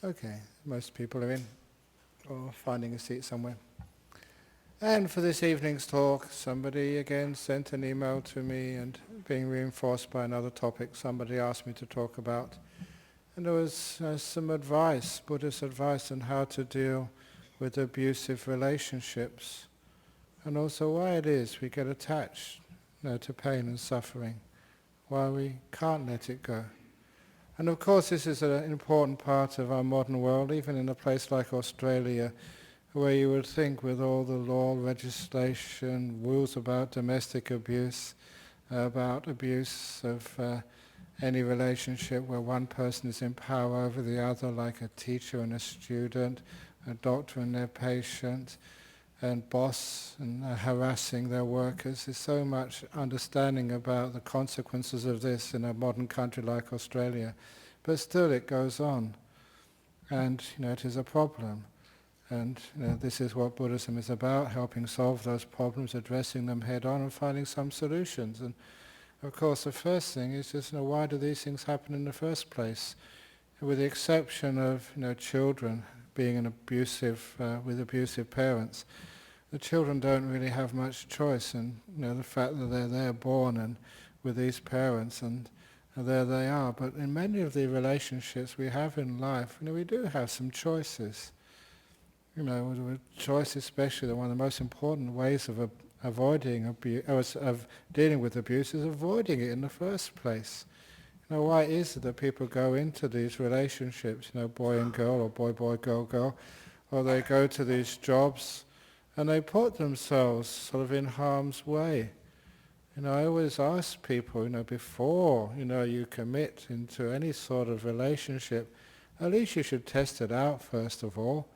Okay, most people are in, or finding a seat somewhere. And for this evening's talk, somebody again sent an email to me, and being reinforced by another topic somebody asked me to talk about. And there was some advice, Buddhist advice on how to deal with abusive relationships, and also why it is we get attached to pain and suffering, why we can't let it go. And of course this is an important part of our modern world, even in a place like Australia, where you would think with all the law, legislation, rules about domestic abuse, about abuse of any relationship where one person is in power over the other, like a teacher and a student, a doctor and their patient, and boss and harassing their workers. There's so much understanding about the consequences of this in a modern country like Australia. But still it goes on. And it is a problem. And this is what Buddhism is about, helping solve those problems, addressing them head on and finding some solutions. And of course the first thing is just why do these things happen in the first place? With the exception of children being with abusive parents, the children don't really have much choice, and the fact that they're there born and with these parents, and there they are. But in many of the relationships we have in life, we do have some choices. With choice, especially one of the most important ways of avoiding abuse, of dealing with abuse, is avoiding it in the first place. Why is it that people go into these relationships, boy and girl, or boy, girl, girl, or they go to these jobs and they put themselves sort of in harm's way? I always ask people, before you commit into any sort of relationship, at least you should test it out first of all.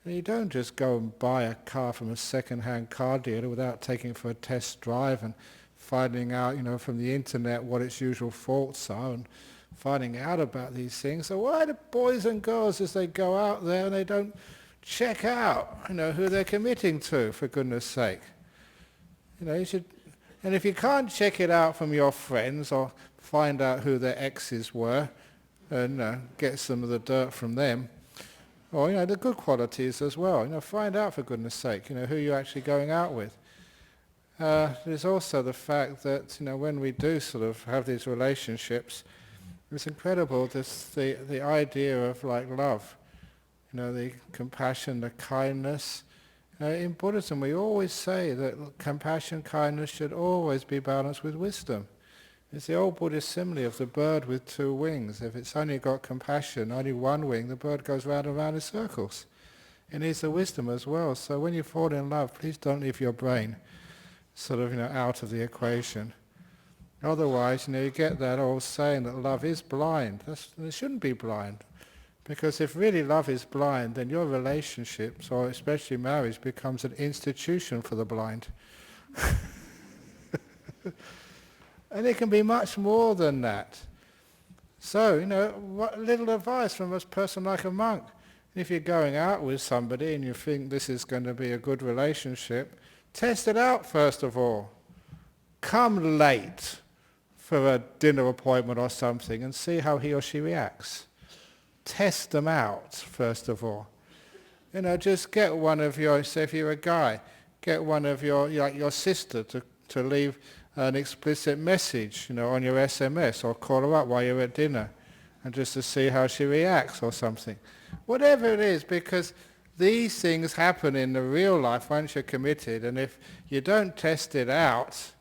And you don't just go and buy a car from a second-hand car dealer without taking it for a test drive and finding out, from the internet what its usual faults are and finding out about these things. So why do boys and girls, as they go out there, and they don't check out, who they're committing to, for goodness sake? You should, and if you can't check it out from your friends or find out who their exes were and get some of the dirt from them, or the good qualities as well, find out, for goodness sake, who you're actually going out with. There's also the fact that when we do sort of have these relationships, it's incredible the idea of like love, the compassion, the kindness. In Buddhism we always say that compassion, kindness should always be balanced with wisdom. It's the old Buddhist simile of the bird with two wings. If it's only got compassion, only one wing, the bird goes round and round in circles. It needs the wisdom as well. So when you fall in love, please don't leave your brain sort of out of the equation. Otherwise, you get that old saying that love is blind. It shouldn't be blind. Because if really love is blind, then your relationships, or especially marriage, becomes an institution for the blind. And it can be much more than that. So, what little advice from a person like a monk. If you're going out with somebody and you think this is going to be a good relationship, test it out first of all. Come late for a dinner appointment or something and see how he or she reacts. Test them out first of all. Just get one of your, say if you're a guy, get one of your sister to leave an explicit message, on your SMS, or call her up while you're at dinner, and just to see how she reacts or something. Whatever it is, because these things happen in the real life once you're committed, and if you don't test it out,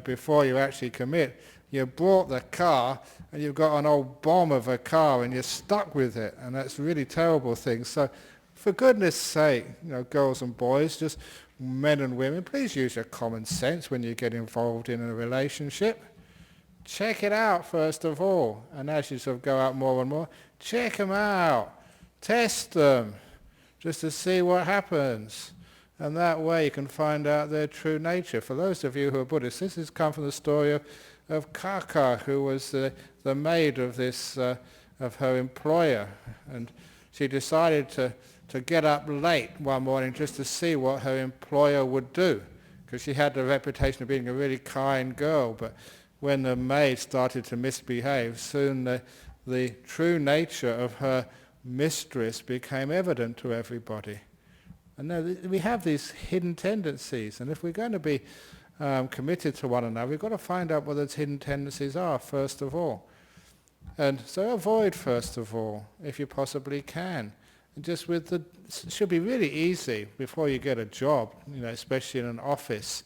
before you actually commit, you bought the car and you've got an old bomb of a car and you're stuck with it, and that's a really terrible thing. So for goodness sake, girls and boys, just men and women, please use your common sense when you get involved in a relationship. Check it out first of all, and as you sort of go out more and more, check them out, test them, just to see what happens. And that way you can find out their true nature. For those of you who are Buddhists, this has come from the story of Kaka, who was the maid of of her employer, and she decided to get up late one morning just to see what her employer would do, because she had the reputation of being a really kind girl. But when the maid started to misbehave, soon the true nature of her mistress became evident to everybody. And now we have these hidden tendencies, and if we're going to be committed to one another, we've got to find out what those hidden tendencies are, first of all. And so avoid, first of all, if you possibly can. And just with it should be really easy before you get a job, especially in an office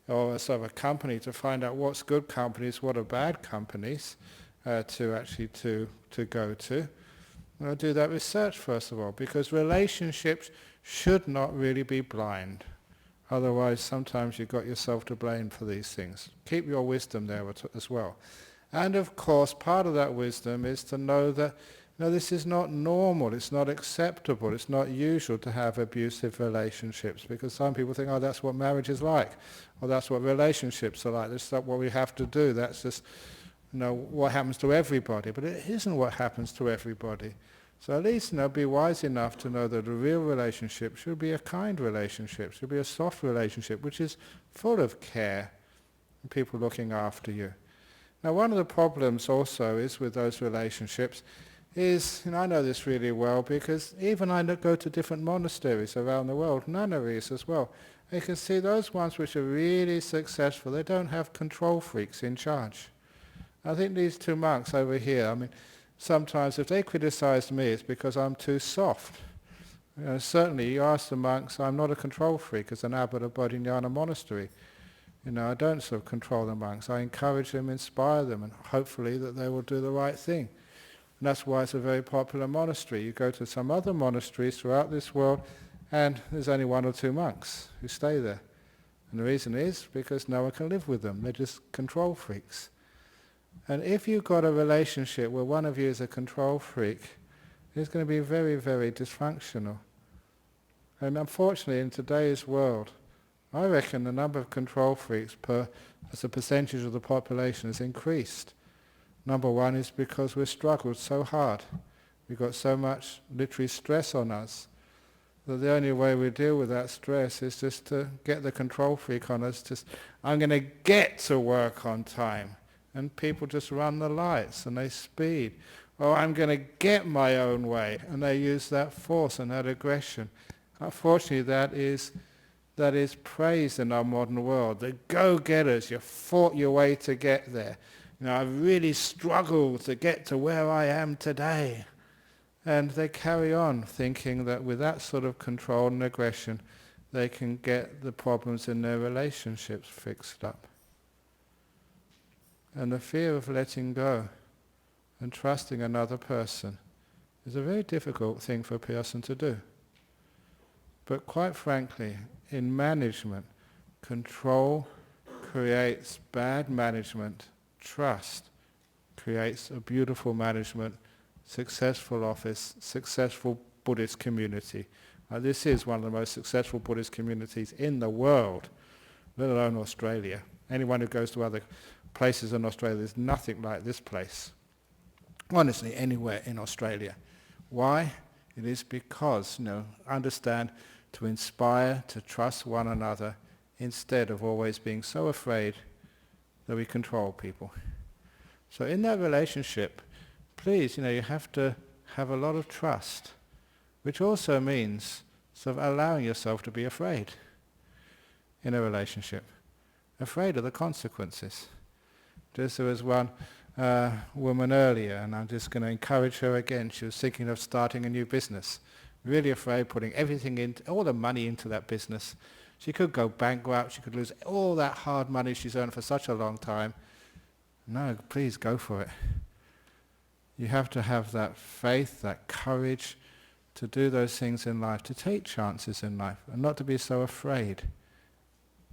or sort of a company, to find out what's good companies, what are bad companies to go to. And I'll do that research, first of all, because relationships should not really be blind. Otherwise, sometimes you've got yourself to blame for these things. Keep your wisdom there as well. And of course, part of that wisdom is to know that this is not normal, it's not acceptable, it's not usual to have abusive relationships, because some people think, oh, that's what marriage is like, or that's what relationships are like, that's not what we have to do, that's just what happens to everybody. But it isn't what happens to everybody. So at least be wise enough to know that a real relationship should be a kind relationship, should be a soft relationship, which is full of care and people looking after you. Now, one of the problems also is with those relationships is, I know this really well because even I go to different monasteries around the world, nunneries as well. You can see those ones which are really successful, they don't have control freaks in charge. I think these two monks over here, sometimes if they criticize me, it's because I'm too soft. Certainly, you ask the monks, I'm not a control freak as an abbot of Bodhinyana monastery. I don't sort of control the monks. I encourage them, inspire them, and hopefully that they will do the right thing. And that's why it's a very popular monastery. You go to some other monasteries throughout this world, and there's only one or two monks who stay there. And the reason is because no one can live with them. They're just control freaks. And if you've got a relationship where one of you is a control freak, it's going to be very, very dysfunctional. And unfortunately, in today's world, I reckon the number of control freaks as a percentage of the population has increased. Number one is because we've struggled so hard. We've got so much literary stress on us that the only way we deal with that stress is just to get the control freak on us. I'm going to get to work on time. And people just run the lights and they speed. Or I'm going to get my own way. And they use that force and that aggression. Unfortunately, that is praised in our modern world. The go-getters, you fought your way to get there. I've really struggled to get to where I am today. And they carry on thinking that with that sort of control and aggression, they can get the problems in their relationships fixed up. And the fear of letting go and trusting another person is a very difficult thing for a person to do. But quite frankly, in management, control creates bad management. Trust creates a beautiful management, successful office, successful Buddhist community. This is one of the most successful Buddhist communities in the world, let alone Australia. Anyone who goes to other places in Australia, there's nothing like this place. Honestly, anywhere in Australia. Why? It is because, understand, to inspire, to trust one another, instead of always being so afraid that we control people. So in that relationship, please, you have to have a lot of trust, which also means sort of allowing yourself to be afraid in a relationship, afraid of the consequences. Just there was one woman earlier, and I'm just going to encourage her again. She was thinking of starting a new business, really afraid, putting all the money into that business. She could go bankrupt, she could lose all that hard money she's earned for such a long time. No, please go for it. You have to have that faith, that courage to do those things in life, to take chances in life, and not to be so afraid.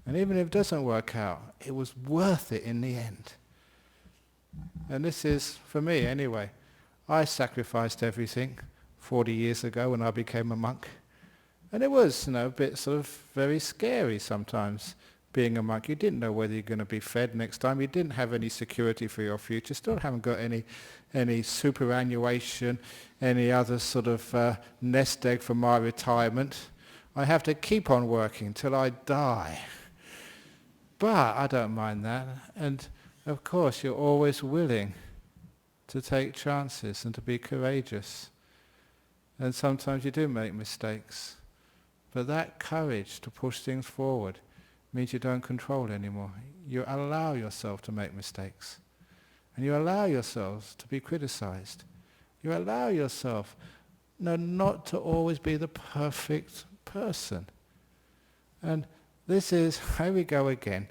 And even if it doesn't work out, it was worth it in the end. And this is, for me anyway, I sacrificed everything 40 years ago when I became a monk. And it was, a bit sort of very scary sometimes being a monk. You didn't know whether you're going to be fed next time. You didn't have any security for your future. Still haven't got any superannuation, any other sort of nest egg for my retirement. I have to keep on working till I die. But I don't mind that. And of course, you're always willing to take chances and to be courageous. And sometimes you do make mistakes. But that courage to push things forward means you don't control anymore. You allow yourself to make mistakes. And you allow yourselves to be criticized. You allow yourself not to always be the perfect person. And this is, here we go again.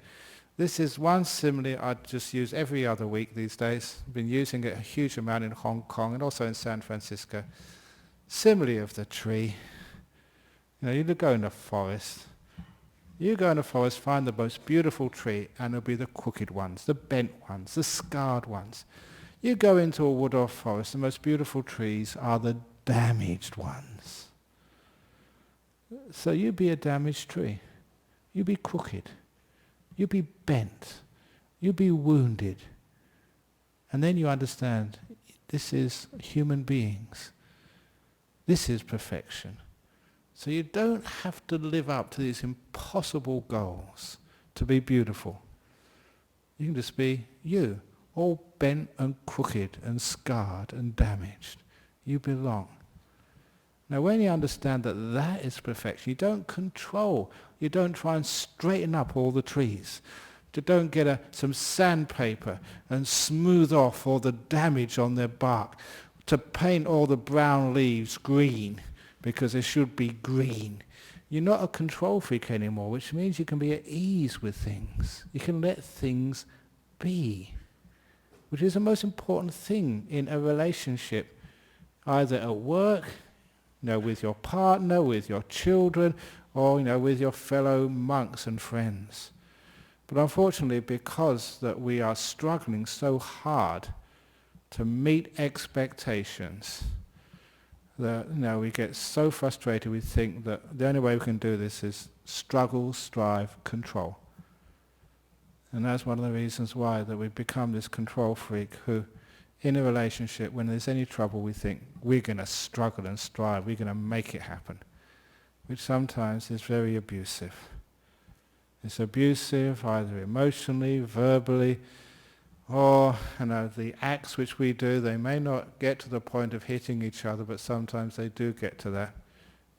This is one simile I just use every other week these days. I've been using it a huge amount in Hong Kong and also in San Francisco. Simile of the tree. You go in the forest. You go in the forest, find the most beautiful tree, and it'll be the crooked ones, the bent ones, the scarred ones. You go into a wood or forest, the most beautiful trees are the damaged ones. So you be a damaged tree. You be crooked. You be bent. You be wounded. And then you understand, this is human beings. This is perfection. So you don't have to live up to these impossible goals to be beautiful. You can just be you, all bent and crooked and scarred and damaged. You belong. Now when you understand that that is perfection, you don't control, you don't try and straighten up all the trees. You don't get some sandpaper and smooth off all the damage on their bark, to paint all the brown leaves green, because they should be green. You're not a control freak anymore, which means you can be at ease with things. You can let things be, which is the most important thing in a relationship, either at work, with your partner, with your children, or with your fellow monks and friends. But unfortunately, because that we are struggling so hard to meet expectations, that we get so frustrated we think that the only way we can do this is struggle, strive, control. And that's one of the reasons why that we've become this control freak who, in a relationship, when there's any trouble, we think we're going to struggle and strive, we're going to make it happen, which sometimes is very abusive. It's abusive either emotionally, verbally, or the acts which we do, they may not get to the point of hitting each other, but sometimes they do get to that.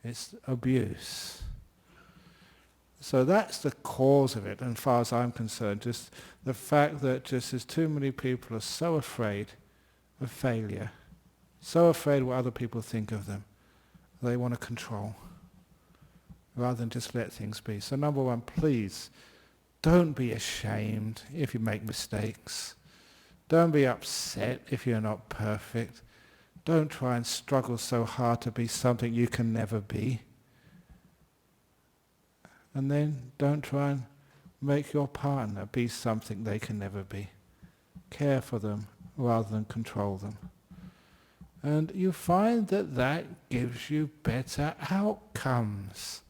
It's abuse. So that's the cause of it, and as far as I'm concerned, just the fact that just as too many people are so afraid of failure, so afraid what other people think of them, they want to control, rather than just let things be. So number one, please, don't be ashamed if you make mistakes. Don't be upset if you're not perfect. Don't try and struggle so hard to be something you can never be. And then don't try and make your partner be something they can never be. Care for them rather than control them. And you find that that gives you better outcomes.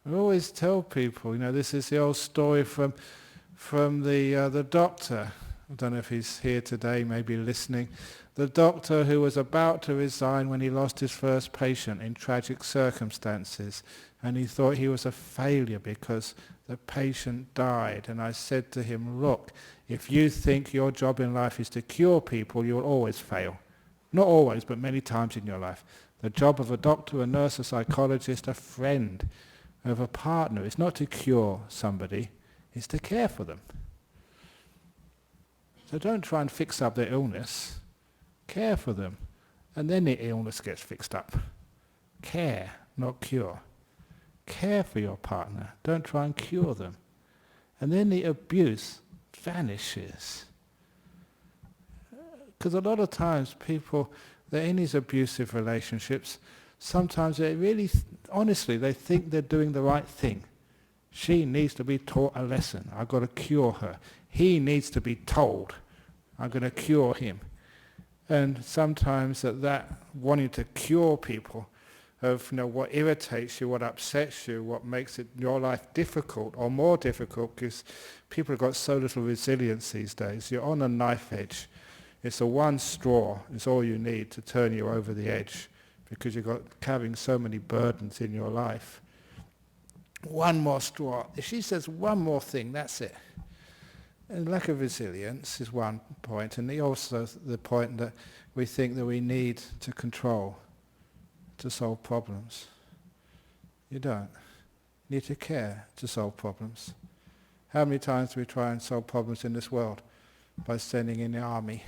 I always tell people, this is the old story from the doctor. I don't know if he's here today, maybe listening. The doctor who was about to resign when he lost his first patient in tragic circumstances, and he thought he was a failure because the patient died. And I said to him, look, if you think your job in life is to cure people, you'll always fail. Not always, but many times in your life. The job of a doctor, a nurse, a psychologist, a friend, of a partner is not to cure somebody, it's to care for them. So don't try and fix up their illness. Care for them. And then the illness gets fixed up. Care, not cure. Care for your partner. Don't try and cure them. And then the abuse vanishes. Because a lot of times people, they're in these abusive relationships, sometimes they really, honestly, they think they're doing the right thing. She needs to be taught a lesson. I've got to cure her. He needs to be told. I'm going to cure him. And sometimes that wanting to cure people of what irritates you, what upsets you, what makes your life difficult or more difficult, because people have got so little resilience these days. You're on a knife edge. It's a one straw. It's all you need to turn you over the edge, because you've got carrying so many burdens in your life. One more straw. If she says one more thing, that's it. And lack of resilience is one point, and also the point that we think that we need to control. to solve problems. You don't. You need to care to solve problems. How many times do we try and solve problems in this world? By sending in the army,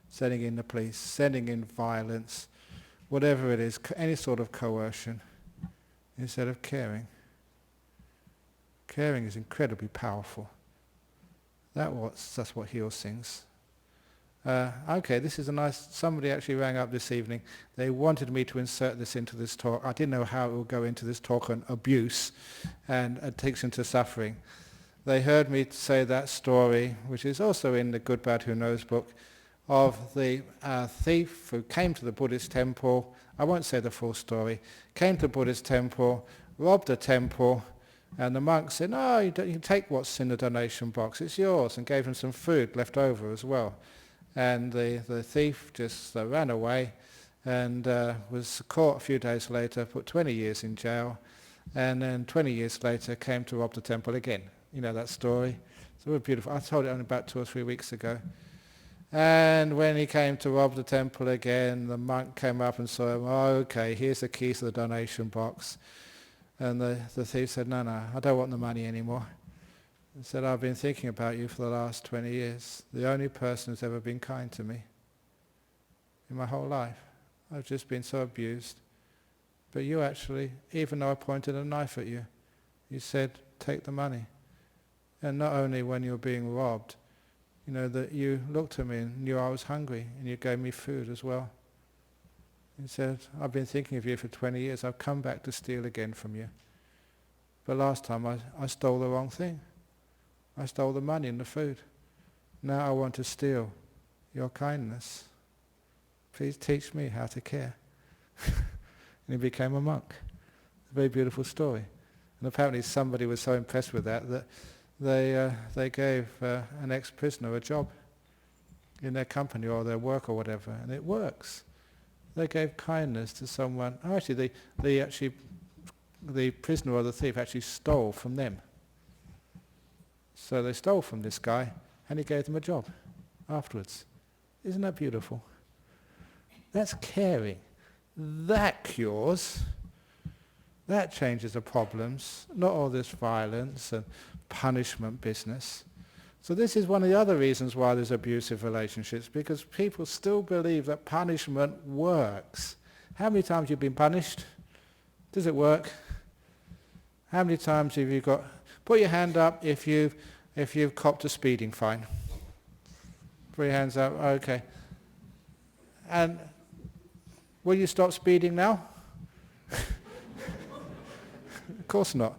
sending in the police, sending in violence, whatever it is, any sort of coercion, instead of caring. Caring is incredibly powerful. That's what heals things. Okay, this is a nice, somebody actually rang up this evening. They wanted me to insert this into this talk. I didn't know how it would go into this talk on abuse and addiction to suffering. They heard me say that story, which is also in the Good, Bad, Who Knows book, of the thief who came to the Buddhist temple. I won't say the full story. Came to the Buddhist temple, robbed the temple, and the monk said, "No, you can take what's in the donation box. It's yours," and gave him some food left over as well. And the thief just ran away and was caught a few days later, put 20 years in jail, and then 20 years later came to rob the temple again. You know that story? It's very beautiful. I told it only about 2 or 3 weeks ago. And when he came to rob the temple again, the monk came up and saw him. "Oh, okay, here's the keys to the donation box." And the thief said, "No, I don't want the money anymore." He said, "I've been thinking about you for the last 20 years. The only person who's ever been kind to me in my whole life. I've just been so abused. But you actually, even though I pointed a knife at you, you said, 'Take the money.' And not only when you were being robbed, that you looked at me and knew I was hungry and you gave me food as well." He said, "I've been thinking of you for 20 years. I've come back to steal again from you. But last time I stole the wrong thing. I stole the money and the food. Now I want to steal your kindness. Please teach me how to care." And he became a monk. It's a very beautiful story. And apparently somebody was so impressed with that they gave an ex-prisoner a job in their company or their work or whatever, and it works. They gave kindness to someone. Oh, actually, the prisoner or the thief actually stole from them. So they stole from this guy, and he gave them a job afterwards. Isn't that beautiful? That's caring. That cures. That changes the problems. Not all this violence and punishment business. So this is one of the other reasons why there's abusive relationships, because people still believe that punishment works. How many times have you been punished? Does it work? How many times have you got... Put your hand up if you've copped a speeding fine. Put your hands up, okay. And will you stop speeding now? Of course not.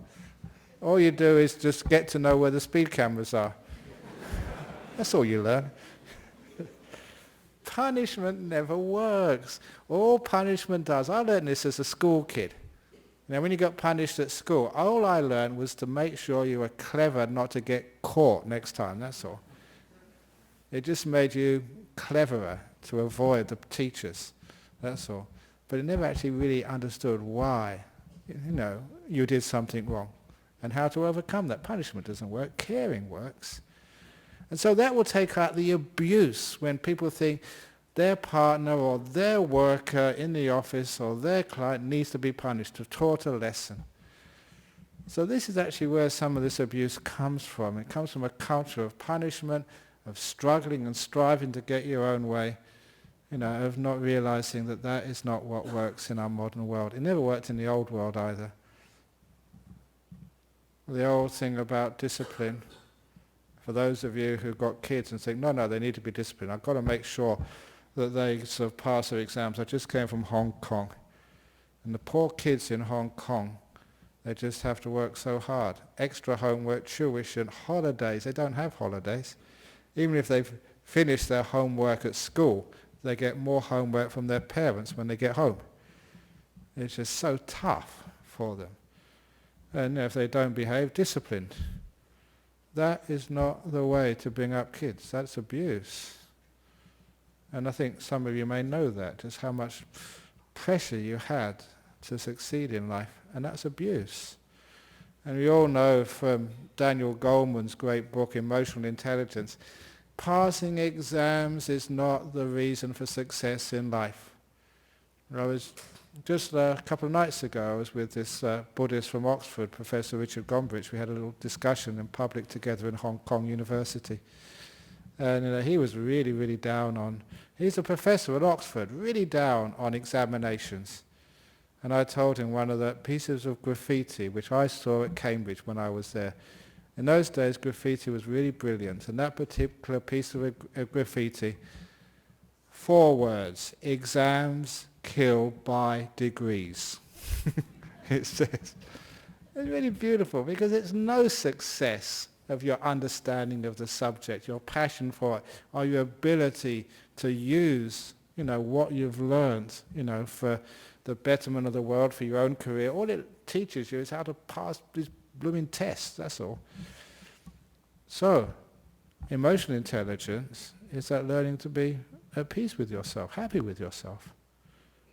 All you do is just get to know where the speed cameras are. That's all you learn. Punishment never works. All punishment does, I learned this as a school kid. Now, when you got punished at school, all I learned was to make sure you were clever not to get caught next time, that's all. It just made you cleverer to avoid the teachers, that's all. But it never actually really understood why, you did something wrong and how to overcome that. Punishment doesn't work, caring works. And so that will take out the abuse when people think their partner or their worker in the office or their client needs to be punished, to taught a lesson. So this is actually where some of this abuse comes from. It comes from a culture of punishment, of struggling and striving to get your own way, of not realizing that that is not what works in our modern world. It never worked in the old world either. The old thing about discipline, for those of you who've got kids and think, no, they need to be disciplined. I've got to make sure that they sort of pass their exams. I just came from Hong Kong. And the poor kids in Hong Kong, they just have to work so hard. Extra homework, tuition, holidays. They don't have holidays. Even if they've finished their homework at school, they get more homework from their parents when they get home. It's just so tough for them. And if they don't behave, disciplined. That is not the way to bring up kids. That's abuse. And I think some of you may know that, just how much pressure you had to succeed in life. And that's abuse. And we all know from Daniel Goleman's great book, Emotional Intelligence, passing exams is not the reason for success in life. I was Just a couple of nights ago, I was with this Buddhist from Oxford, Professor Richard Gombrich. We had a little discussion in public together in Hong Kong University. And he was really, really down on, he's a professor at Oxford, really down on examinations. And I told him one of the pieces of graffiti which I saw at Cambridge when I was there. In those days, graffiti was really brilliant. And that particular piece of graffiti, 4 words: exams kill by degrees. It says. It's really beautiful because it's no success of your understanding of the subject, your passion for it, or your ability to use, what you've learned, for the betterment of the world, for your own career. All it teaches you is how to pass these blooming tests, that's all. So, emotional intelligence is that learning to be at peace with yourself, happy with yourself,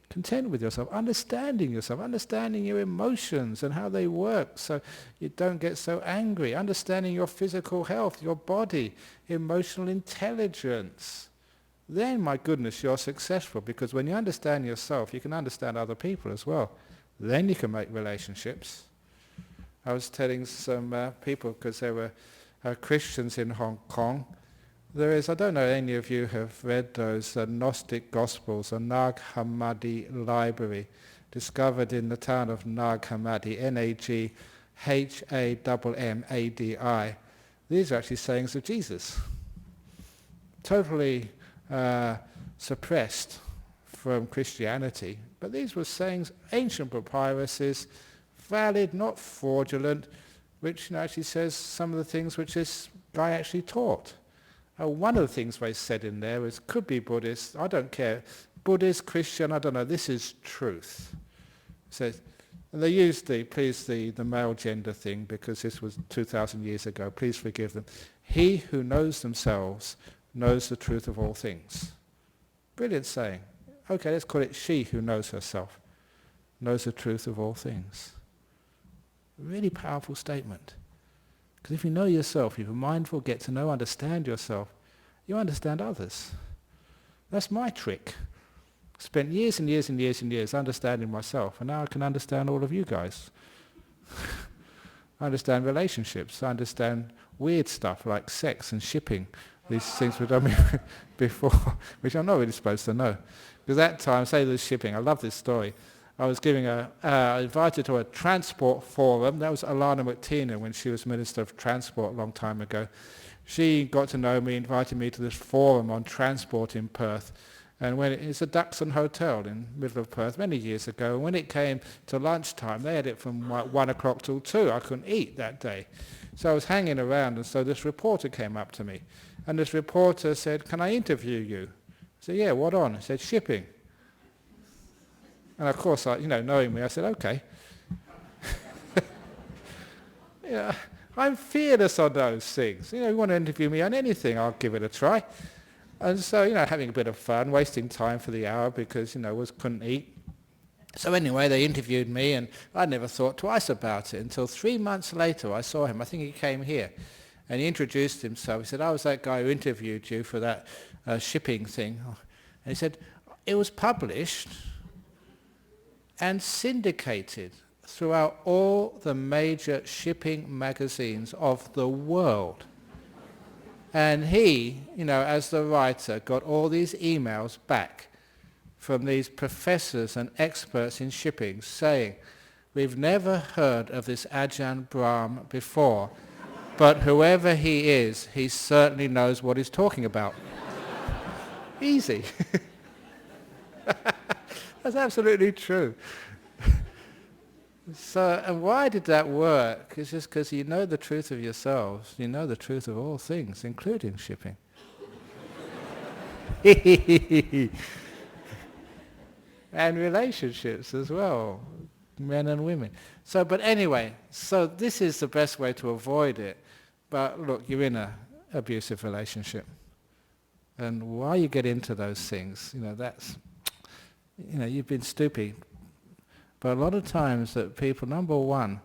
content with yourself, understanding your emotions and how they work so you don't get so angry, understanding your physical health, your body, emotional intelligence. Then, my goodness, you're successful, because when you understand yourself, you can understand other people as well. Then you can make relationships. I was telling some people, because there were Christians in Hong Kong. There is, I don't know if any of you have read those Gnostic Gospels, a Nag Hammadi library, discovered in the town of Nag Hammadi, Naghammadi. These are actually sayings of Jesus. Totally suppressed from Christianity, but these were sayings, ancient papyruses, valid, not fraudulent, which actually says some of the things which this guy actually taught. One of the things they said in there is, could be Buddhist, I don't care, Buddhist, Christian, I don't know, this is truth. So, and they used the male gender thing because this was 2,000 years ago, please forgive them. He who knows themselves knows the truth of all things. Brilliant saying. Okay, let's call it she who knows herself, knows the truth of all things. Really powerful statement. Because if you know yourself, if you're mindful, get to know, understand yourself, you understand others. That's my trick. Spent years and years and years and years understanding myself, and now I can understand all of you guys. I understand relationships. I understand weird stuff like sex and shipping. These things we've done before, which I'm not really supposed to know. Because that time, say there's shipping, I love this story. I was invited to a transport forum. That was Alana McTiernan when she was Minister of Transport a long time ago. She got to know me, invited me to this forum on transport in Perth. And it's a Duxton Hotel in the middle of Perth many years ago. And when it came to lunchtime, they had it from 1 o'clock till 2. I couldn't eat that day. So I was hanging around, and so this reporter came up to me. And this reporter said, "Can I interview you?" I said, "Yeah, what on?" He said, "Shipping." And of course, knowing me, I said, "Okay." I'm fearless on those things. You want to interview me on anything, I'll give it a try. And so, having a bit of fun, wasting time for the hour because, couldn't eat. So anyway, they interviewed me, and I never thought twice about it until 3 months later I saw him. I think he came here. And he introduced himself. He said, "I was that guy who interviewed you for that shipping thing." And he said, "It was published and syndicated throughout all the major shipping magazines of the world." And he, as the writer, got all these emails back from these professors and experts in shipping saying, "We've never heard of this Ajahn Brahm before, but whoever he is, he certainly knows what he's talking about." Easy. That's absolutely true. So, and why did that work? It's just because you know the truth of yourselves, you know the truth of all things, including shipping. And relationships as well, men and women. So, but anyway, so this is the best way to avoid it. But look, you're in an abusive relationship. And why you get into those things, that's, you've been stupid. But a lot of times that people, number one,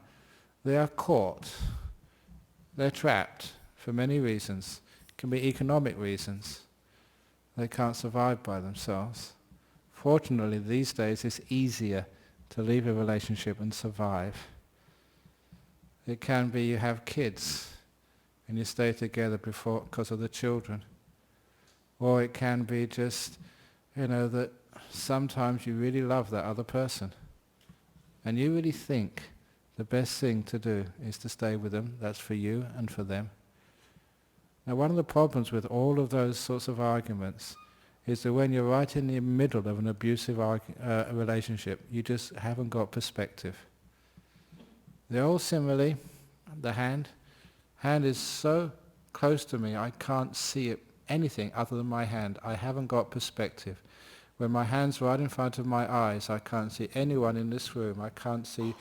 they are caught. They're trapped for many reasons. It can be economic reasons. They can't survive by themselves. Fortunately, these days it's easier to leave a relationship and survive. It can be you have kids and you stay together because of the children. Or it can be just, that sometimes you really love that other person. And you really think the best thing to do is to stay with them. That's for you and for them. Now, one of the problems with all of those sorts of arguments is that when you're right in the middle of an abusive relationship, you just haven't got perspective. The old simile, the hand is so close to me, I can't see anything other than my hand. I haven't got perspective. When my hand's right in front of my eyes, I can't see anyone in this room. I can't see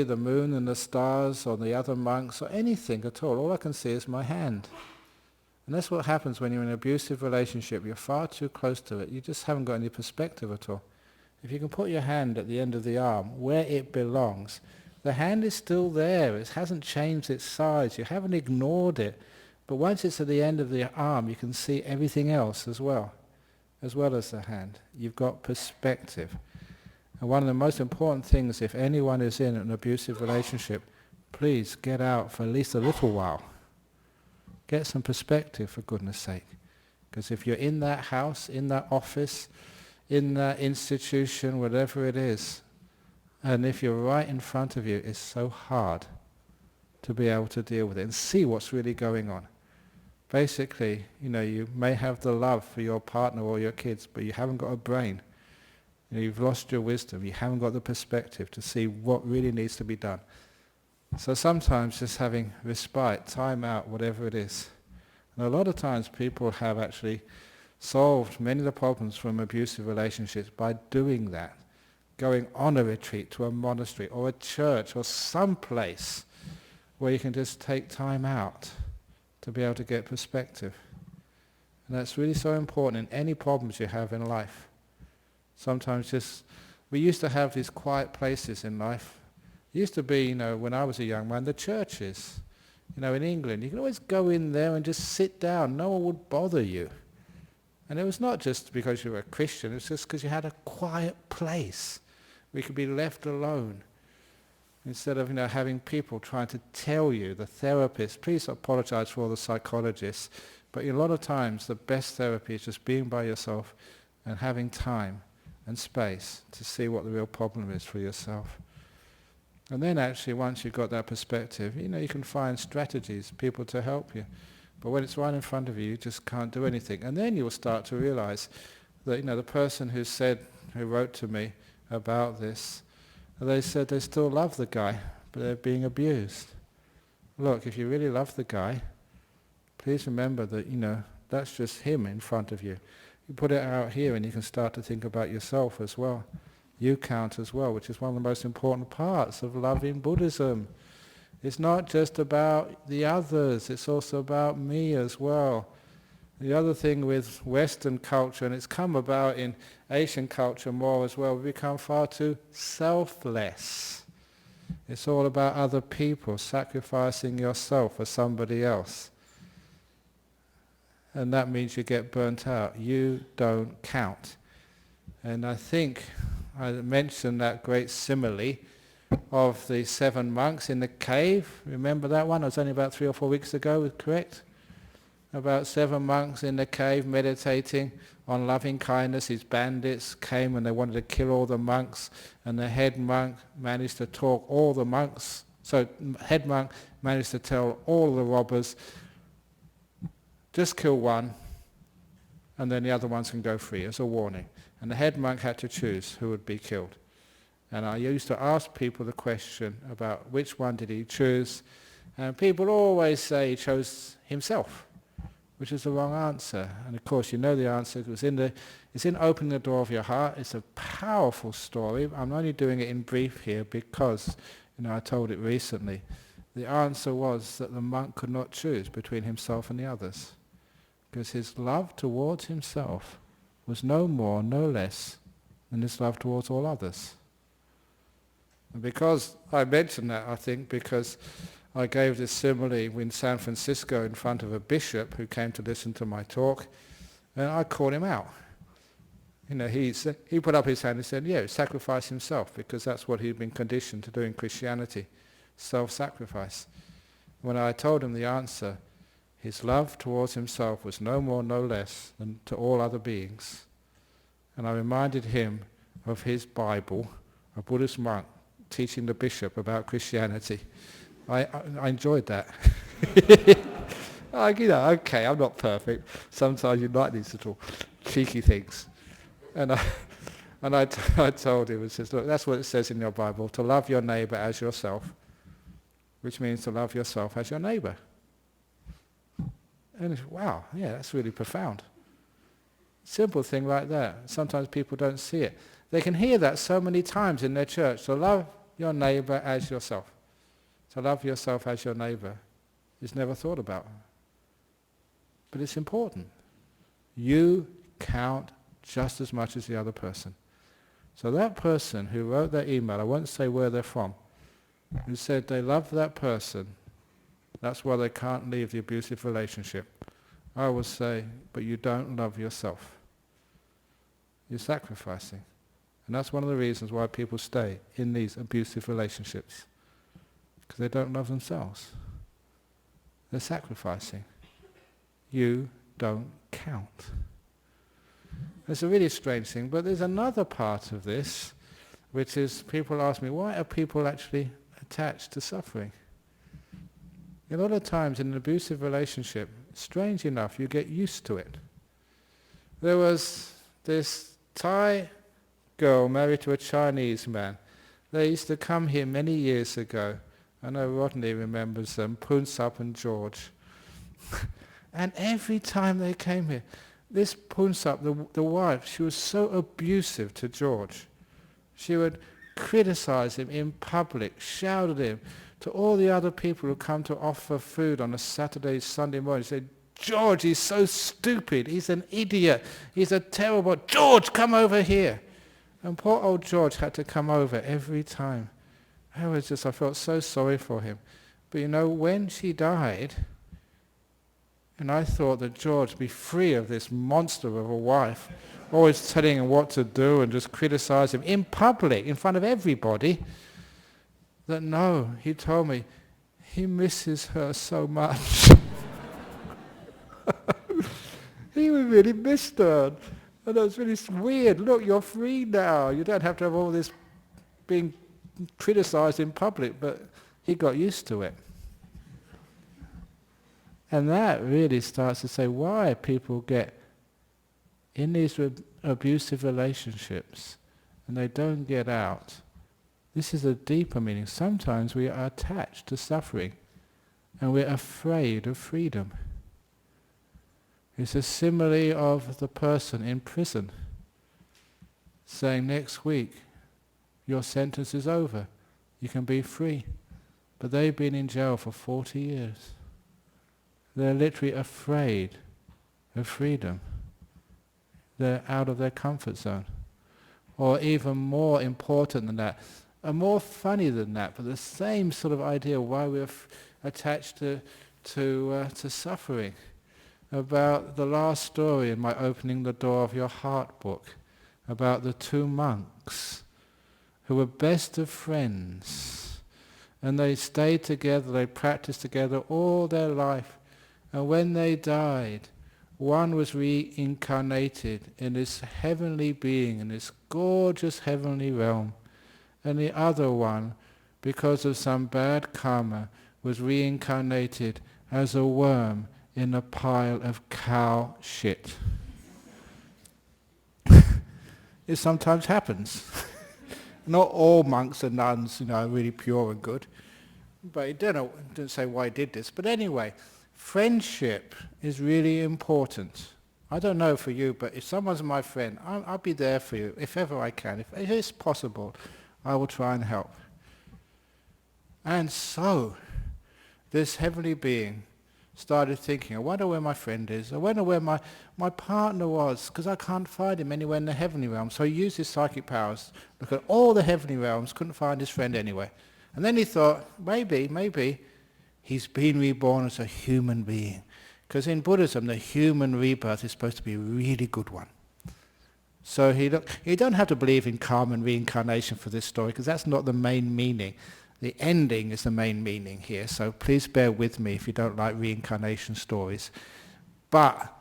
the moon and the stars or the other monks or anything at all. All I can see is my hand. And that's what happens when you're in an abusive relationship. You're far too close to it. You just haven't got any perspective at all. If you can put your hand at the end of the arm where it belongs, the hand is still there. It hasn't changed its size. You haven't ignored it. But once it's at the end of the arm, you can see everything else as well as the hand. You've got perspective. And one of the most important things, if anyone is in an abusive relationship, please get out for at least a little while. Get some perspective, for goodness sake. Because if you're in that house, in that office, in that institution, whatever it is, and if you're right in front of you, it's so hard to be able to deal with it and see what's really going on. Basically, you may have the love for your partner or your kids, but you haven't got a brain. You've lost your wisdom. You haven't got the perspective to see what really needs to be done. So sometimes just having respite, time out, whatever it is. And a lot of times people have actually solved many of the problems from abusive relationships by doing that. Going on a retreat to a monastery or a church or some place where you can just take time out to be able to get perspective. And that's really so important in any problems you have in life. Sometimes we used to have these quiet places in life. It used to be, when I was a young man, the churches. In England, you could always go in there and just sit down. No one would bother you. And it was not just because you were a Christian, it was just because you had a quiet place where you could be left alone. Instead of having people trying to tell you, the therapist, please apologize for all the psychologists, but a lot of times the best therapy is just being by yourself and having time and space to see what the real problem is for yourself. And then actually once you've got that perspective, you can find strategies, people to help you. But when it's right in front of you, you just can't do anything. And then you'll start to realize that, the person who wrote to me about this, they said they still love the guy, but they're being abused. Look, if you really love the guy, please remember that, that's just him in front of you. You put it out here and you can start to think about yourself as well. You count as well, which is one of the most important parts of loving Buddhism. It's not just about the others, it's also about me as well. The other thing with Western culture, and it's come about in Asian culture more as well, we become far too selfless. It's all about other people, sacrificing yourself for somebody else. And that means you get burnt out. You don't count. And I think I mentioned that great simile of the 7 monks in the cave. Remember that one? It was only about 3 or 4 weeks ago, correct? About 7 monks in the cave meditating on loving kindness. These bandits came and they wanted to kill all the monks, and the head monk managed to talk all the monks. So head monk managed to tell all the robbers, just kill one, and then the other ones can go free as a warning. And the head monk had to choose who would be killed. And I used to ask people the question about which one did he choose, and people always say he chose himself, which is the wrong answer. And of course you know the answer. It's in opening the door of your heart. It's a powerful story. I'm only doing it in brief here because I told it recently. The answer was that the monk could not choose between himself and the others, because his love towards himself was no more, no less than his love towards all others. And because I mentioned that, I think, because I gave this simile in San Francisco in front of a bishop who came to listen to my talk, and I called him out. He put up his hand and said, yeah, sacrifice himself, because that's what he'd been conditioned to do in Christianity, self-sacrifice. When I told him the answer, his love towards himself was no more, no less than to all other beings. And I reminded him of his Bible, a Buddhist monk teaching the bishop about Christianity. I enjoyed that. Okay, I'm not perfect. Sometimes you like these little cheeky things. And I told him, it says, look, that's what it says in your Bible, to love your neighbour as yourself, which means to love yourself as your neighbour. And wow, yeah, that's really profound. Simple thing like that. Sometimes people don't see it. They can hear that so many times in their church, to love your neighbour as yourself. To love yourself as your neighbour is never thought about. But it's important. You count just as much as the other person. So that person who wrote that email, I won't say where they're from, who said they love that person, that's why they can't leave the abusive relationship. I will say, but you don't love yourself. You're sacrificing. And that's one of the reasons why people stay in these abusive relationships. Because they don't love themselves. They're sacrificing. You don't count. It's a really strange thing, but there's another part of this, which is people ask me, why are people actually attached to suffering? A lot of times in an abusive relationship, strange enough, you get used to it. There was this Thai girl married to a Chinese man. They used to come here many years ago. I know Rodney remembers them, Punsap and George. And every time they came here, this Punsap, the wife, she was so abusive to George. She would criticize him in public, shout at him, to all the other people who come to offer food on a Saturday, Sunday morning. She said, George, he's so stupid, he's an idiot, he's a terrible, George, come over here. And poor old George had to come over every time. I felt so sorry for him. But when she died, and I thought that George would be free of this monster of a wife, always telling him what to do and just criticize him in public, in front of everybody, that no, he told me, he misses her so much. He really missed her. And it was really weird. Look, you're free now. You don't have to have all this being criticized in public, but he got used to it. And that really starts to say why people get in these abusive relationships and they don't get out. This is a deeper meaning. Sometimes we are attached to suffering and we're afraid of freedom. It's a simile of the person in prison saying, next week your sentence is over, you can be free. But they've been in jail for 40 years. They're literally afraid of freedom. They're out of their comfort zone. Or even more important than that, and more funny than that, but the same sort of idea why we're attached to suffering. About the last story in my Opening the Door of Your Heart book, about the two monks who were best of friends, and they stayed together, they practiced together all their life, and when they died, one was reincarnated in this heavenly being, in this gorgeous heavenly realm, and the other one, because of some bad karma, was reincarnated as a worm in a pile of cow shit. It sometimes happens. Not all monks and nuns, are really pure and good. But it didn't say why he did this. But anyway, friendship is really important. I don't know for you, but if someone's my friend, I'll be there for you if ever I can. If it's possible, I will try and help. And so, this heavenly being started thinking, I wonder where my friend is. I wonder where my partner was, because I can't find him anywhere in the heavenly realms. So he used his psychic powers, look at all the heavenly realms, couldn't find his friend anywhere. And then he thought, maybe he's been reborn as a human being. Because in Buddhism, the human rebirth is supposed to be a really good one. So you don't have to believe in karma and reincarnation for this story, because that's not the main meaning. The ending is the main meaning here, so please bear with me if you don't like reincarnation stories. But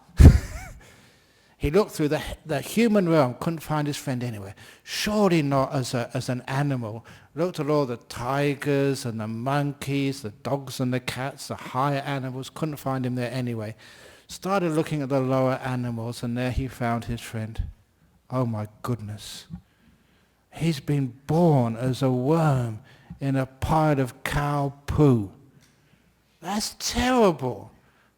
he looked through the human realm, couldn't find his friend anywhere. Surely not as an animal. Looked at all the tigers and the monkeys, the dogs and the cats, the higher animals, couldn't find him there anyway. Started looking at the lower animals, and there he found his friend. Oh my goodness. He's been born as a worm in a pile of cow poo. That's terrible.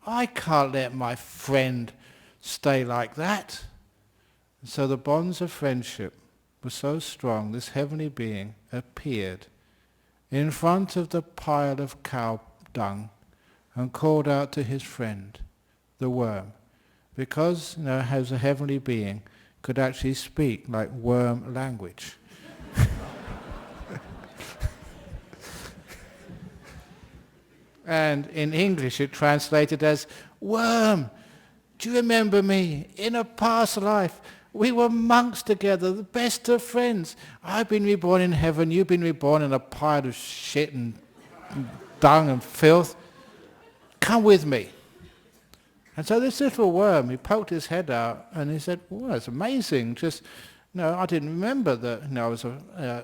I can't let my friend stay like that. And so the bonds of friendship were so strong, this heavenly being appeared in front of the pile of cow dung and called out to his friend, the worm, because, as a heavenly being, could actually speak like worm language. And in English it translated as, "Worm, do you remember me? In a past life, we were monks together, the best of friends. I've been reborn in heaven, you've been reborn in a pile of shit and dung and filth. Come with me." And so this little worm, he poked his head out and he said, "Well, it's amazing. Just, I didn't remember that I was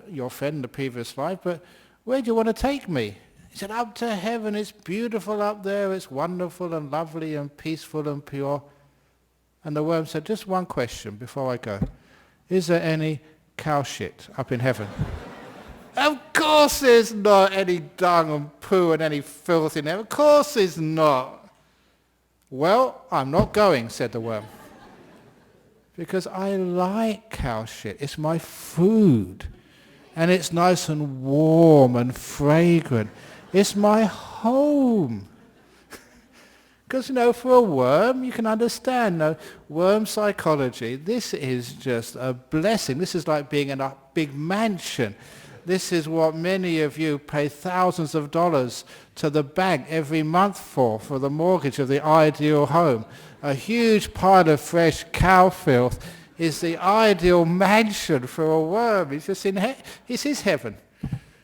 your friend in the previous life, but where do you want to take me?" He said, "Up to heaven. It's beautiful up there. It's wonderful and lovely and peaceful and pure." And the worm said, "Just one question before I go. Is there any cow shit up in heaven?" "Of course there's not any dung and poo and any filth in there. Of course there's not." "Well, I'm not going," said the worm, "because I like cow shit. It's my food. And it's nice and warm and fragrant. It's my home." Because, for a worm, you can understand, worm psychology, this is just a blessing. This is like being in a big mansion. This is what many of you pay thousands of dollars to the bank every month for the mortgage of the ideal home. A huge pile of fresh cow filth is the ideal mansion for a worm. He's just it's his heaven.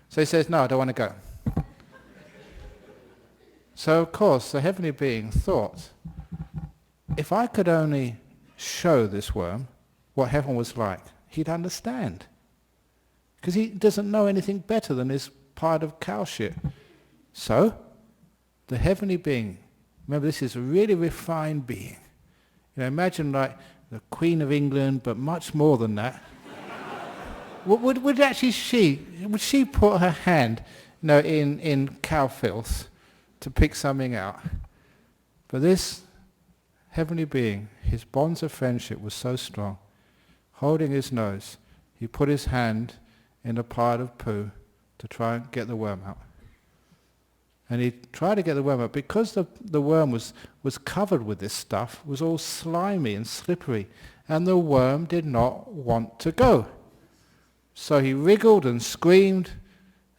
So he says, "No, I don't want to go." So of course the heavenly being thought, if I could only show this worm what heaven was like, he'd understand. Because he doesn't know anything better than this pile of cow shit. So the heavenly being, remember this is a really refined being. Imagine like the Queen of England, but much more than that. would she put her hand in cow filth to pick something out? But this heavenly being, his bonds of friendship was so strong. Holding his nose, he put his hand in a pile of poo to try and get the worm out. And he tried to get the worm out, because the worm was covered with this stuff, was all slimy and slippery, and the worm did not want to go. So he wriggled and screamed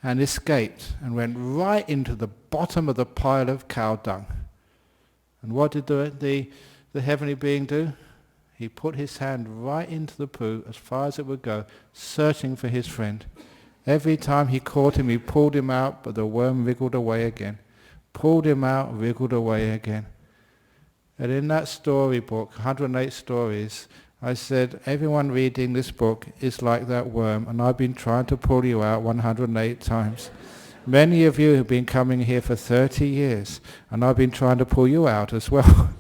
and escaped and went right into the bottom of the pile of cow dung. And what did the heavenly being do? He put his hand right into the poo as far as it would go, searching for his friend. Every time he caught him, he pulled him out, but the worm wriggled away again. Pulled him out, wriggled away again. And in that storybook, 108 stories, I said, everyone reading this book is like that worm, and I've been trying to pull you out 108 times. Many of you have been coming here for 30 years, and I've been trying to pull you out as well.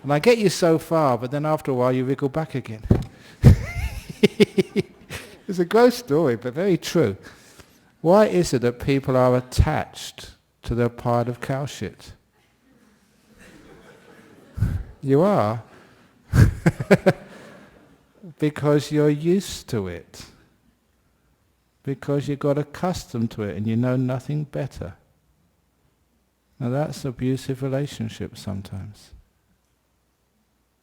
And I get you so far, but then after a while you wriggle back again. It's a gross story, but very true. Why is it that people are attached to their pile of cow shit? You are. Because you're used to it. Because you got accustomed to it and you know nothing better. Now that's abusive relationships sometimes.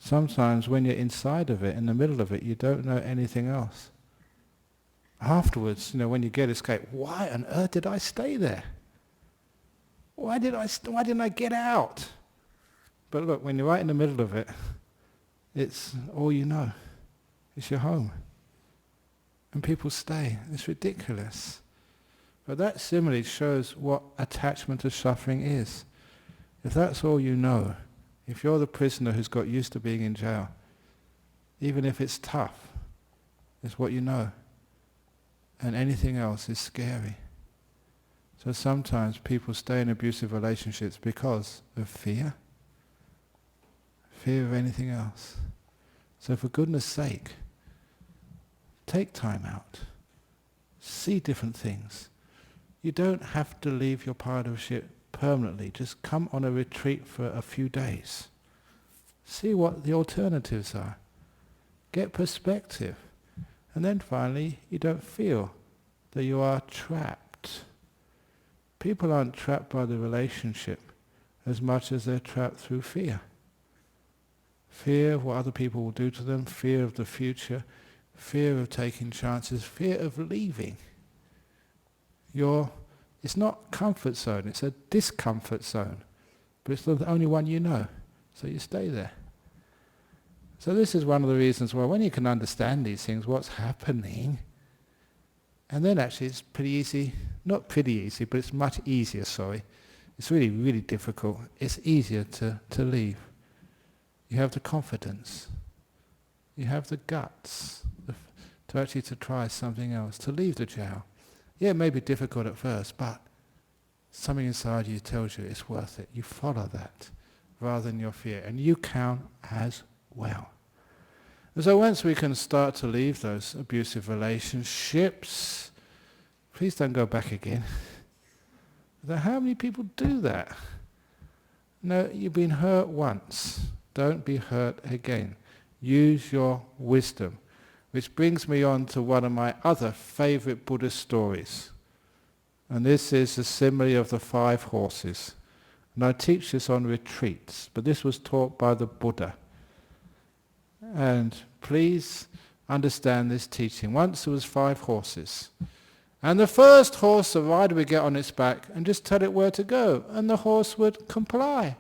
Sometimes when you're inside of it, in the middle of it, you don't know anything else. Afterwards, when you get escape, why on earth did I stay there? Why didn't I get out? But look, when you're right in the middle of it, it's all you know. It's your home. And people stay. It's ridiculous. But that simile shows what attachment to suffering is. If that's all you know, if you're the prisoner who's got used to being in jail, even if it's tough, it's what you know. And anything else is scary. So sometimes people stay in abusive relationships because of fear. Fear of anything else. So for goodness sake, take time out. See different things. You don't have to leave your partnership permanently. Just come on a retreat for a few days. See what the alternatives are. Get perspective. And then finally, you don't feel that you are trapped. People aren't trapped by the relationship as much as they're trapped through fear. Fear of what other people will do to them, fear of the future, fear of taking chances, fear of leaving. It's not comfort zone, it's a discomfort zone. But it's the only one you know, so you stay there. So this is one of the reasons why when you can understand these things, what's happening, and then actually it's pretty easy, not pretty easy, but it's much easier, It's really, really difficult. It's easier to leave. You have the confidence. You have the guts to try something else, to leave the jail. Yeah, it may be difficult at first, but something inside you tells you it's worth it. You follow that rather than your fear, and you count as well. And so once we can start to leave those abusive relationships, please don't go back again. So how many people do that? No, you've been hurt once. Don't be hurt again. Use your wisdom. Which brings me on to one of my other favorite Buddhist stories. And this is the simile of the 5 horses. And I teach this on retreats, but this was taught by the Buddha. And please understand this teaching. Once there was 5 horses. And the first horse, the rider would get on its back and just tell it where to go, and the horse would comply.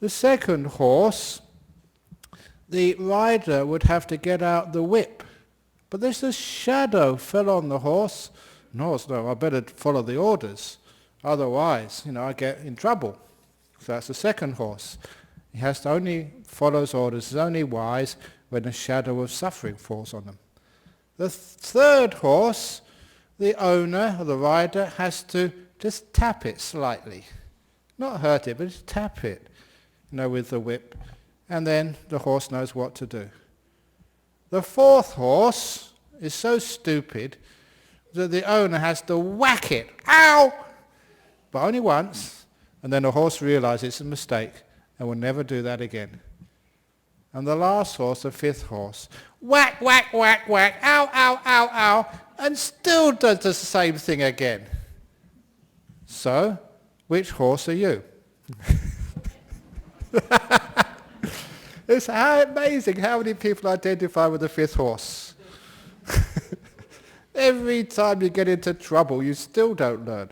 The second horse, the rider would have to get out the whip. But there's a shadow fell on the horse. And the horse, no, I better follow the orders. Otherwise, I get in trouble. So that's the second horse. He has to only follow his orders. It's only wise when a shadow of suffering falls on them. The third horse, the owner or the rider has to just tap it slightly. Not hurt it, but just tap it, with the whip. And then the horse knows what to do. The fourth horse is so stupid that the owner has to whack it. Ow! But only once. And then the horse realizes it's a mistake and will never do that again. And the last horse, the fifth horse, whack, whack, whack, whack, ow, ow, ow, ow, and still does the same thing again. So, which horse are you? It's amazing how many people identify with the fifth horse. Every time you get into trouble, you still don't learn.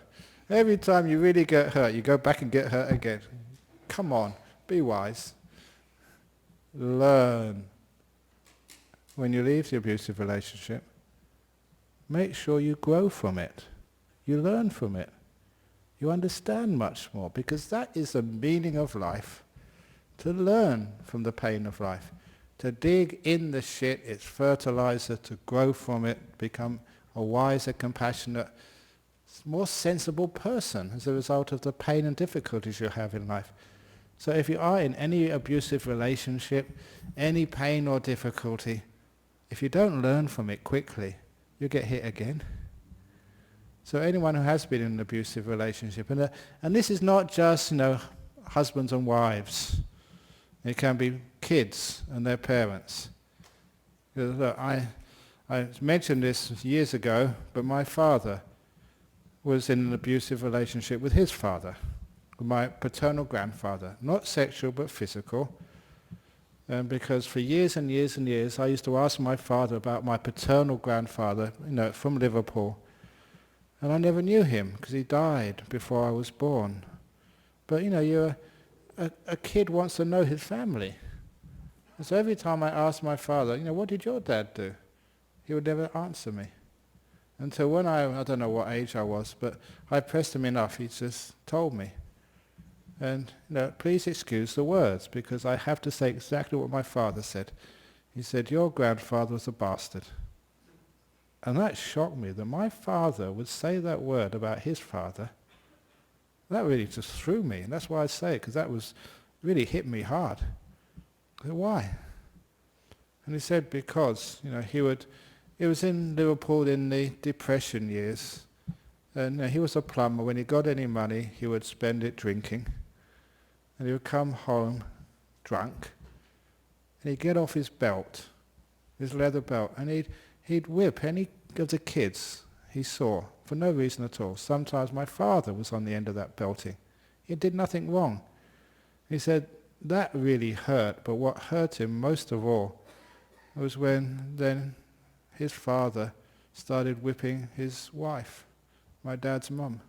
Every time you really get hurt, you go back and get hurt again. Come on, be wise. Learn. When you leave the abusive relationship, make sure you grow from it. You learn from it. You understand much more, because that is the meaning of life. To learn from the pain of life. To dig in the shit, its fertilizer, to grow from it, become a wiser, compassionate, more sensible person as a result of the pain and difficulties you have in life. So if you are in any abusive relationship, any pain or difficulty, if you don't learn from it quickly, you get hit again. So anyone who has been in an abusive relationship, and this is not just husbands and wives. It can be kids and their parents. Look, I mentioned this years ago, but my father was in an abusive relationship with his father, with my paternal grandfather. Not sexual, but physical. Because for years and years and years, I used to ask my father about my paternal grandfather, from Liverpool. And I never knew him, because he died before I was born. But, a kid wants to know his family. And so every time I asked my father, what did your dad do? He would never answer me. Until when I don't know what age I was, but I pressed him enough, he just told me. And please excuse the words, because I have to say exactly what my father said. He said, your grandfather was a bastard. And that shocked me, that my father would say that word about his father. That really just threw me, and that's why I say it, because that was really hit me hard. I said, why? And he said, because, it was in Liverpool in the Depression years, and he was a plumber. When he got any money, he would spend it drinking, and he would come home drunk, and he'd get off his belt, his leather belt, and he'd whip any of the kids he saw for no reason at all. Sometimes my father was on the end of that belting. He did nothing wrong. He said that really hurt, but what hurt him most of all was when then his father started whipping his wife, my dad's mum.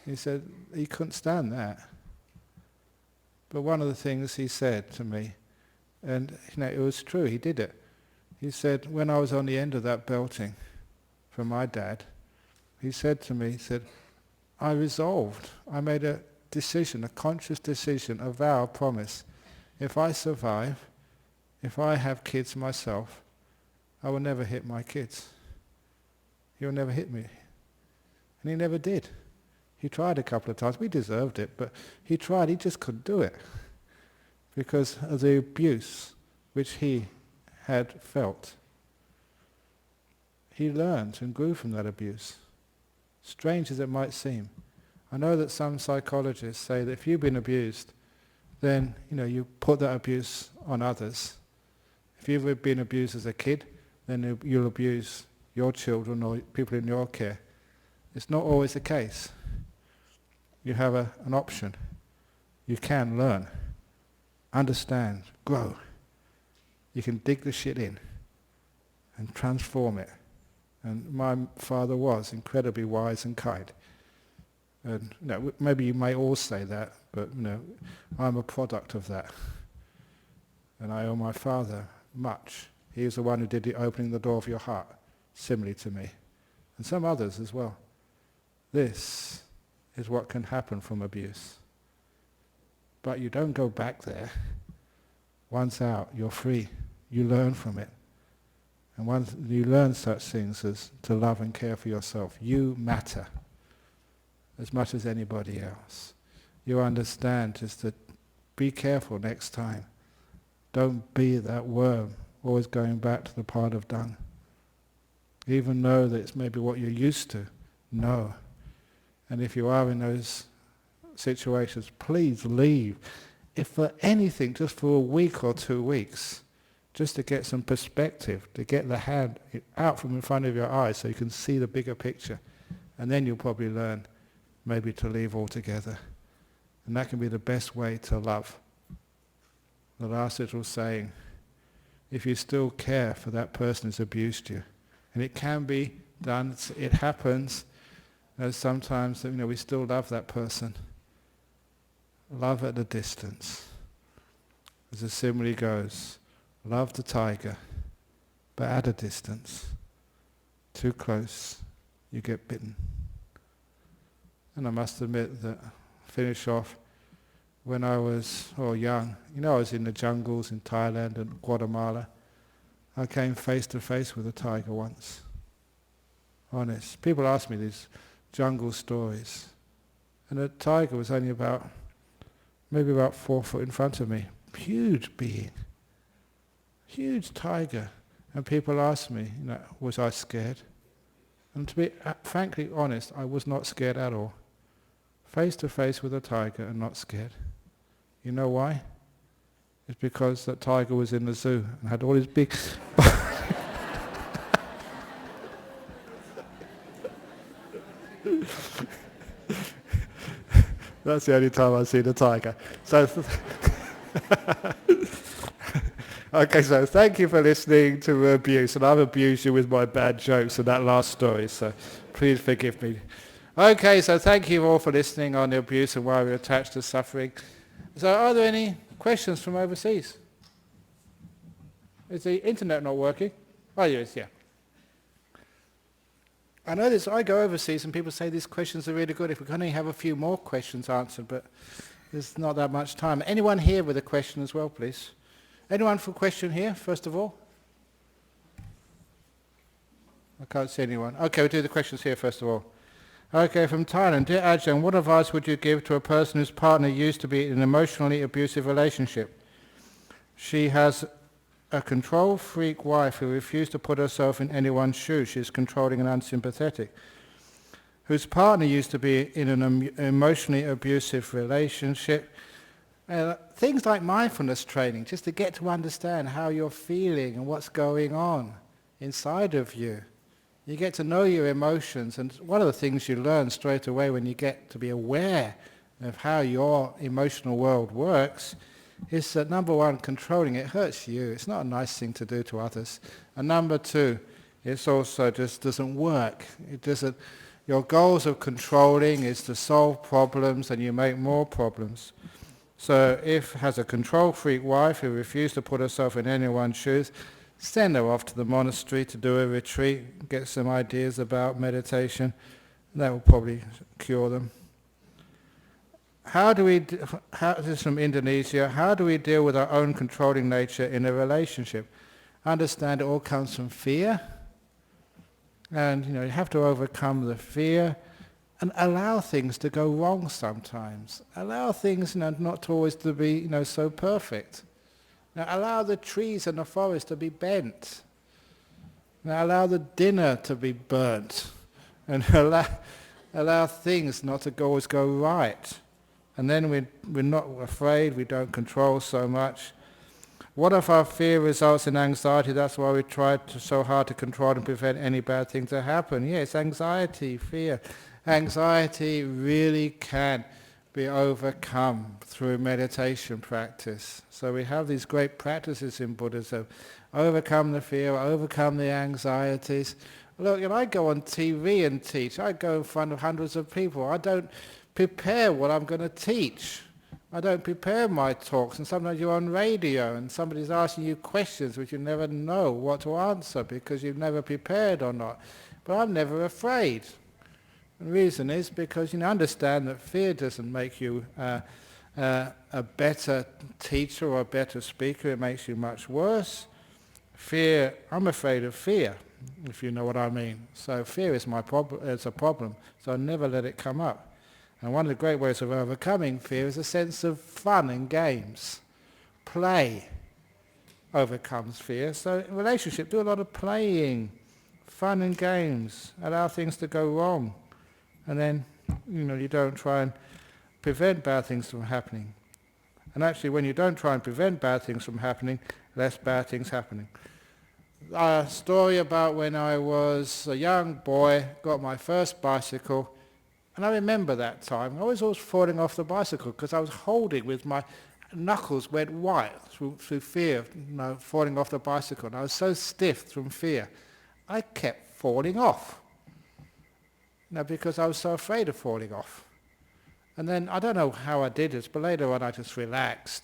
He said he couldn't stand that. But one of the things he said to me, and it was true, he did it. He said, when I was on the end of that belting from my dad, he said to me, I made a decision, a conscious decision, a vow, a promise. If I survive, if I have kids myself, I will never hit my kids. He will never hit me. And he never did. He tried a couple of times. We deserved it, but he tried. He just couldn't do it because of the abuse which he had felt. He learned and grew from that abuse. Strange as it might seem. I know that some psychologists say that if you've been abused, then you put that abuse on others. If you've been abused as a kid, then you'll abuse your children or people in your care. It's not always the case. You have an option. You can learn, understand, grow. You can dig the shit in and transform it. And my father was incredibly wise and kind. And maybe you may all say that, but I'm a product of that. And I owe my father much. He is the one who did the opening the door of your heart, similarly to me. And some others as well. This is what can happen from abuse. But you don't go back there. Once out, you're free. You learn from it. And once you learn such things as to love and care for yourself, you matter as much as anybody else. You understand just to be careful next time. Don't be that worm, always going back to the pile of dung. Even though that it's maybe what you're used to, no. And if you are in those situations, please leave. If for anything, just for a week or 2 weeks, just to get some perspective, to get the hand out from in front of your eyes so you can see the bigger picture. And then you'll probably learn maybe to leave altogether. And that can be the best way to love. The last little saying, if you still care for that person who's abused you, and it can be done, it happens, sometimes we still love that person. Love at a distance. As the simile goes, love the tiger, but at a distance. Too close, you get bitten. And I must admit that, finish off, when I was young, I was in the jungles in Thailand and Guatemala. I came face to face with a tiger once. Honest. People ask me these jungle stories. And the tiger was only maybe about 4 foot in front of me. Huge being. Huge tiger. And people ask me, was I scared? And to be frankly honest, I was not scared at all. Face to face with a tiger and not scared. You know why? It's because that tiger was in the zoo and had all his big... That's the only time I've seen a tiger. So, okay, so thank you for listening to abuse, and I've abused you with my bad jokes and that last story, so please forgive me. Okay, so thank you all for listening on the abuse and why we're attached to suffering. So are there any questions from overseas? Is the internet not working? Oh, yes, yeah. I know this, I go overseas and people say these questions are really good. If we can only have a few more questions answered, but there's not that much time. Anyone here with a question as well, please? Anyone for a question here, first of all? I can't see anyone. Okay, we'll do the questions here first of all. Okay, from Thailand. Dear Ajahn, what advice would you give to a person whose partner used to be in an emotionally abusive relationship? She has a control freak wife who refused to put herself in anyone's shoes. She is controlling and unsympathetic. Whose partner used to be in an emotionally abusive relationship. Things like mindfulness training, just to get to understand how you're feeling and what's going on inside of you. You get to know your emotions, and one of the things you learn straight away when you get to be aware of how your emotional world works is that, number one, controlling it hurts you. It's not a nice thing to do to others. And number two, it's also just doesn't work. It doesn't. Your goals of controlling is to solve problems, and you make more problems. So if has a control freak wife who refused to put herself in anyone's shoes, send her off to the monastery to do a retreat, get some ideas about meditation. That will probably cure them. This is from Indonesia. How do we deal with our own controlling nature in a relationship? Understand it all comes from fear. And you have to overcome the fear and allow things to go wrong sometimes. Allow things not to always to be so perfect. Now allow the trees in the forest to be bent. Now allow the dinner to be burnt. And allow things not to always go right. And then we're not afraid, we don't control so much. What if our fear results in anxiety? That's why we try so hard to control and prevent any bad thing to happen. Yes, anxiety, fear. Anxiety really can be overcome through meditation practice. So we have these great practices in Buddhism. Overcome the fear, overcome the anxieties. Look, I go on TV and teach. I go in front of hundreds of people. I don't prepare what I'm going to teach. I don't prepare my talks, and sometimes you're on radio and somebody's asking you questions which you never know what to answer because you've never prepared or not. But I'm never afraid. The reason is because you understand that fear doesn't make you a better teacher or a better speaker. It makes you much worse. Fear, I'm afraid of fear, if you know what I mean. So fear is my problem. It's a problem. So I never let it come up. And one of the great ways of overcoming fear is a sense of fun and games. Play overcomes fear. So in relationship, do a lot of playing, fun and games. Allow things to go wrong. And then, you don't try and prevent bad things from happening. And actually, when you don't try and prevent bad things from happening, less bad things happening. A story about when I was a young boy, got my first bicycle. And I remember that time. I was always falling off the bicycle because I was holding with my knuckles went white through fear of falling off the bicycle. And I was so stiff from fear. I kept falling off. Because I was so afraid of falling off. And then, I don't know how I did this, but later on I just relaxed.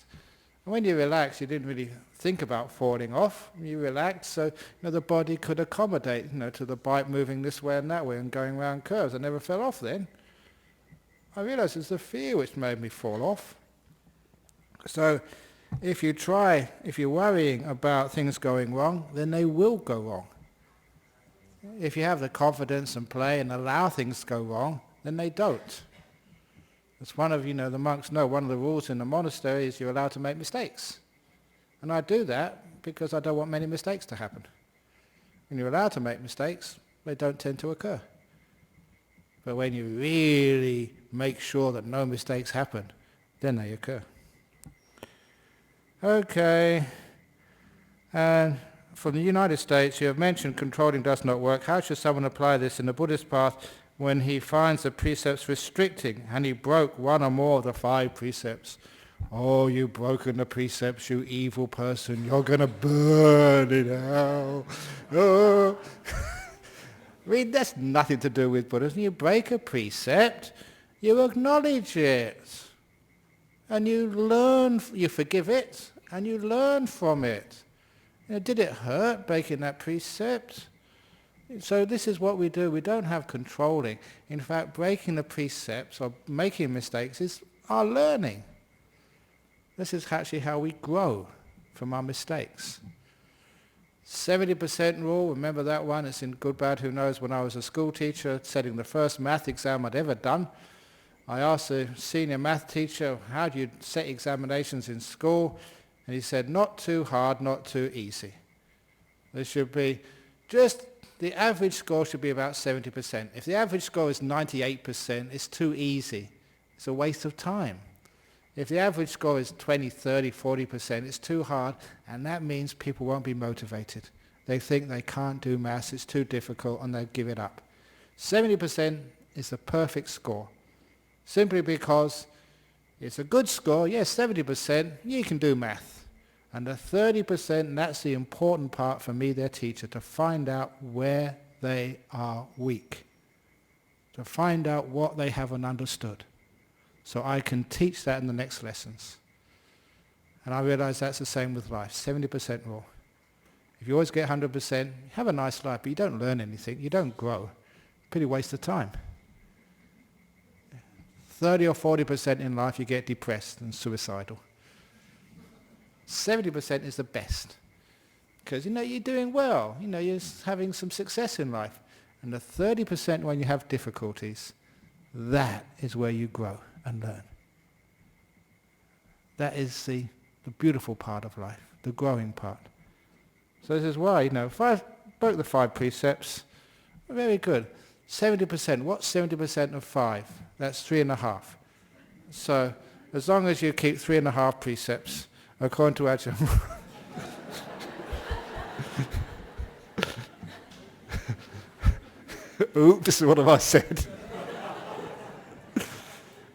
And when you relax, you didn't really think about falling off. You relaxed so the body could accommodate to the bike moving this way and that way and going around curves. I never fell off then. I realized it's the fear which made me fall off. So if you're worrying about things going wrong, then they will go wrong. If you have the confidence and play and allow things to go wrong, then they don't. It's one of, the monks know, one of the rules in the monastery is you're allowed to make mistakes. And I do that because I don't want many mistakes to happen. When you're allowed to make mistakes, they don't tend to occur. But when you really make sure that no mistakes happen, then they occur. Okay. And from the United States, you have mentioned controlling does not work. How should someone apply this in the Buddhist path when he finds the precepts restricting and he broke one or more of the 5 precepts? Oh, you've broken the precepts, you evil person. You're going to burn in hell. Oh. That's nothing to do with Buddhism. You break a precept, you acknowledge it. And you learn, you forgive it, and you learn from it. Did it hurt breaking that precept? So this is what we do. We don't have controlling. In fact, breaking the precepts or making mistakes is our learning. This is actually how we grow from our mistakes. 70% rule, remember that one? It's in Good, Bad, Who Knows. When I was a school teacher, setting the first math exam I'd ever done, I asked the senior math teacher, how do you set examinations in school? And he said, not too hard, not too easy. There should be just, the average score should be about 70%. If the average score is 98%, it's too easy. It's a waste of time. If the average score is 20, 30, 40%, it's too hard, and that means people won't be motivated. They think they can't do maths, it's too difficult, and they'll give it up. 70% is the perfect score, simply because it's a good score. Yes, 70%, you can do math. And the 30%, that's the important part for me, their teacher, to find out where they are weak, to find out what they haven't understood, so I can teach that in the next lessons. And I realize that's the same with life, 70% rule. If you always get 100%, you have a nice life, but you don't learn anything, you don't grow. Pretty waste of time. 30 or 40% in life, you get depressed and suicidal. 70% is the best, because you're doing well, you're having some success in life. And the 30% when you have difficulties, that is where you grow and learn. That is the beautiful part of life, the growing part. So this is why, if I broke the 5 precepts, very good. 70%, what's 70% of 5? That's 3.5. So as long as you keep 3.5 precepts, according to Ajahn Oops, what have I said?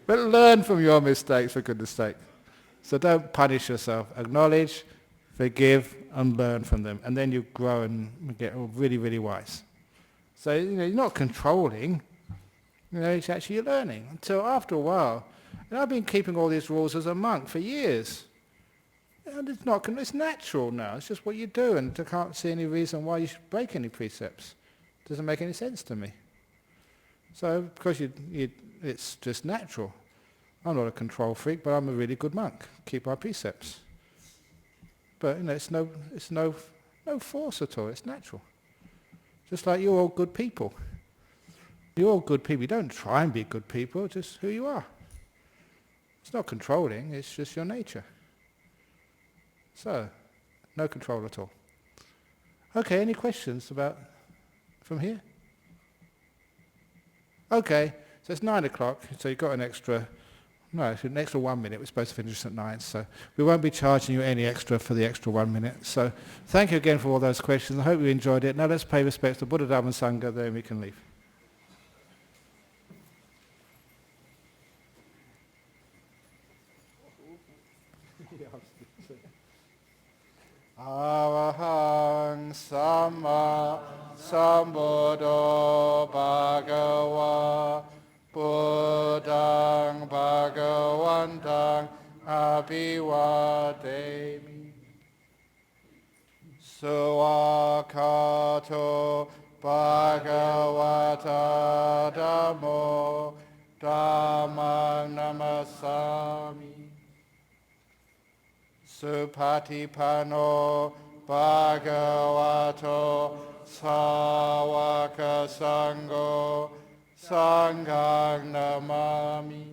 But learn from your mistakes, for goodness sake. So don't punish yourself. Acknowledge, forgive, and learn from them. And then you grow and get really, really wise. So, you're not controlling. It's actually you're learning. Until after a while, I've been keeping all these rules as a monk for years. And it's natural now. It's just what you do. And I can't see any reason why you should break any precepts. It doesn't make any sense to me. So, because it's just natural. I'm not a control freak, but I'm a really good monk. Keep our precepts. But it's no force at all. It's natural. Just like you're all good people. You're all good people. You don't try and be good people. It's just who you are. It's not controlling. It's just your nature. So, no control at all. Okay, any questions from here? Okay, so it's 9 o'clock, so you've got an extra 1 minute. We're supposed to finish at 9, so we won't be charging you any extra for the extra 1 minute. So thank you again for all those questions. I hope you enjoyed it. Now let's pay respects to Buddha, Dhamma and Sangha, then we can leave. Arahang Samma Sambuddho Bhagava Buddhang Bhagavantang Abhivademi Suwakato Bhagavata Dhammo Dhammang Namasami Supatipano Bhagavato Sāvaka Sangho Sanghang Namami.